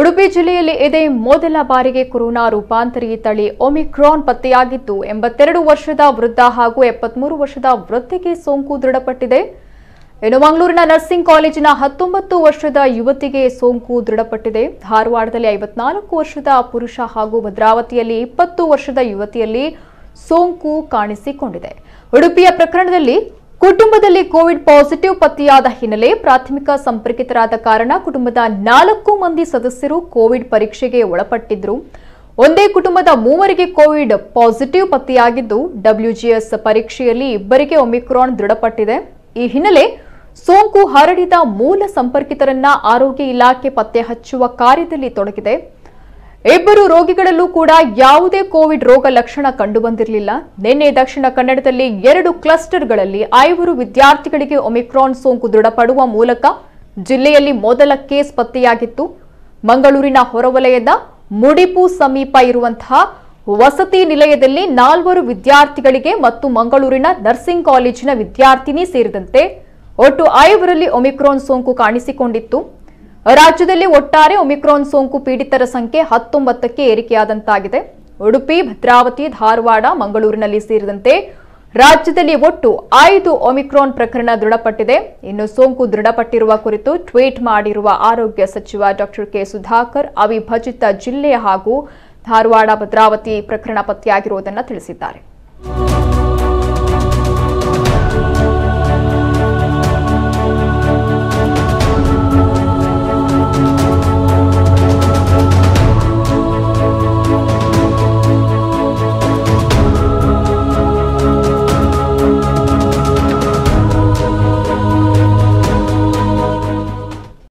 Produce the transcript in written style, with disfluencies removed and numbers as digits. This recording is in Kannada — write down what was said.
ಉಡುಪಿ ಜಿಲ್ಲೆಯಲ್ಲಿ ಇದೇ ಮೊದಲ ಬಾರಿಗೆ ಕೊರೋನಾ ರೂಪಾಂತರಿ ತಳಿ ಒಮಿಕ್ರಾನ್ ಪತ್ತೆಯಾಗಿದ್ದು 82 ವರ್ಷದ ವೃದ್ಧ ಹಾಗೂ 73 ವರ್ಷದ ವೃದ್ಧೆಗೆ ಸೋಂಕು ದೃಢಪಟ್ಟಿದೆ. ಇನ್ನು ಮಂಗಳೂರಿನ ನರ್ಸಿಂಗ್ ಕಾಲೇಜಿನ 19 ವರ್ಷದ ಯುವತಿಗೆ ಸೋಂಕು ದೃಢಪಟ್ಟಿದೆ. ಧಾರವಾಡದಲ್ಲಿ 54 ವರ್ಷದ ಪುರುಷ ಹಾಗೂ ಭದ್ರಾವತಿಯಲ್ಲಿ 20 ವರ್ಷದ ಯುವತಿಯಲ್ಲಿ ಸೋಂಕು ಕಾಣಿಸಿಕೊಂಡಿದೆ. ಉಡುಪಿಯ ಪ್ರಕರಣದಲ್ಲಿ ಕುಟುಂಬದಲ್ಲಿ ಕೋವಿಡ್ ಪಾಸಿಟಿವ್ ಪತ್ತೆಯಾದ ಹಿನ್ನೆಲೆ ಪ್ರಾಥಮಿಕ ಸಂಪರ್ಕಿತರಾದ ಕಾರಣ ಕುಟುಂಬದ 4 ಮಂದಿ ಸದಸ್ಯರು ಕೋವಿಡ್ ಪರೀಕ್ಷೆಗೆ ಒಳಪಟ್ಟಿದ್ರು. ಒಂದೇ ಕುಟುಂಬದ 3 ಕೋವಿಡ್ ಪಾಸಿಟಿವ್ ಪತ್ತೆಯಾಗಿದ್ದು WGS ಪರೀಕ್ಷೆಯಲ್ಲಿ ಇಬ್ಬರಿಗೆ ಒಮಿಕ್ರಾನ್ ದೃಢಪಟ್ಟಿದೆ. ಈ ಹಿನ್ನೆಲೆ ಸೋಂಕು ಹರಡಿದ ಮೂಲ ಸಂಪರ್ಕಿತರನ್ನ ಆರೋಗ್ಯ ಇಲಾಖೆ ಪತ್ತೆ ಹಚ್ಚುವ ಕಾರ್ಯದಲ್ಲಿ ತೊಡಗಿದೆ. ಇಬ್ಬರು ರೋಗಿಗಳಲ್ಲೂ ಕೂಡ ಯಾವುದೇ ಕೋವಿಡ್ ರೋಗ ಲಕ್ಷಣ ಕಂಡುಬಂದಿರಲಿಲ್ಲ. ನಿನ್ನೆ ದಕ್ಷಿಣ ಕನ್ನಡದಲ್ಲಿ 2 ಕ್ಲಸ್ಟರ್ಗಳಲ್ಲಿ 5 ವಿದ್ಯಾರ್ಥಿಗಳಿಗೆ ಒಮಿಕ್ರಾನ್ ಸೋಂಕು ದೃಢಪಡುವ ಮೂಲಕ ಜಿಲ್ಲೆಯಲ್ಲಿ ಮೊದಲ ಕೇಸ್ ಪತ್ತೆಯಾಗಿತ್ತು. ಮಂಗಳೂರಿನ ಹೊರವಲಯದ ಮುಡಿಪು ಸಮೀಪ ಇರುವಂತಹ ವಸತಿ ನಿಲಯದಲ್ಲಿ 4 ವಿದ್ಯಾರ್ಥಿಗಳಿಗೆ ಮತ್ತು ಮಂಗಳೂರಿನ ನರ್ಸಿಂಗ್ ಕಾಲೇಜಿನ ವಿದ್ಯಾರ್ಥಿನಿ ಸೇರಿದಂತೆ ಒಟ್ಟು 5ರಲ್ಲಿ ಒಮಿಕ್ರಾನ್ ಸೋಂಕು ಕಾಣಿಸಿಕೊಂಡಿತ್ತು. ರಾಜ್ಯದಲ್ಲಿ ಒಟ್ಟಾರೆ ಒಮಿಕ್ರಾನ್ ಸೋಂಕು ಪೀಡಿತರ ಸಂಖ್ಯೆ 19ಕ್ಕೆ ಏರಿಕೆಯಾದಂತಾಗಿದೆ. ಉಡುಪಿ, ಭದ್ರಾವತಿ, ಧಾರವಾಡ, ಮಂಗಳೂರಿನಲ್ಲಿ ಸೇರಿದಂತೆ ರಾಜ್ಯದಲ್ಲಿ ಒಟ್ಟು 5 ಒಮಿಕ್ರಾನ್ ಪ್ರಕರಣ ದೃಢಪಟ್ಟಿದೆ. ಇನ್ನು ಸೋಂಕು ದೃಢಪಟ್ಟಿರುವ ಕುರಿತು ಟ್ವೀಟ್ ಮಾಡಿರುವ ಆರೋಗ್ಯ ಸಚಿವ ಡಾಕ್ಟರ್ ಕೆ ಸುಧಾಕರ್ ಅವಿಭಜಿತ ಜಿಲ್ಲೆ ಹಾಗೂ ಧಾರವಾಡ, ಭದ್ರಾವತಿ ಪ್ರಕರಣ ಪತ್ತೆಯಾಗಿರುವುದನ್ನು ತಿಳಿಸಿದ್ದಾರೆ.